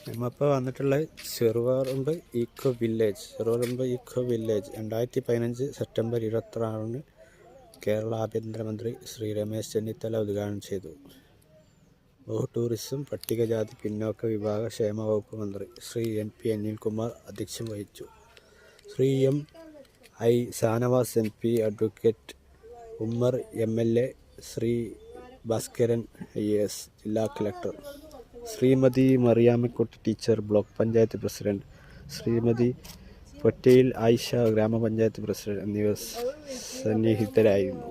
നമ്മളിപ്പോൾ വന്നിട്ടുള്ള Cheruparambu Eeco village 2015 September 26 Kerala ആഭ്യന്തരമന്ത്രി ശ്രീ രമേശ് ചെന്നിത്തല ഉദ്ഘാടനം ചെയ്തു. ടൂറിസം പട്ടികജാതി പിന്നോക്ക വിഭാഗ ക്ഷേമ വകുപ്പ് മന്ത്രി ശ്രീ NP അനിൽകുമാർ അധ്യക്ഷം വഹിച്ചു. Shri MI Shanavas MP, advocate Ummer MLA, Shri Bhaskaran IAS, ജില്ലാ collector, Shrimati Mariyammakutty teacher, block panchayat president, Shrimati Pottayil Ayisha, ഗ്രാമപഞ്ചായത്ത് പ്രസിഡന്റ് എന്നിവർ സന്നിഹിതരായിരുന്നു.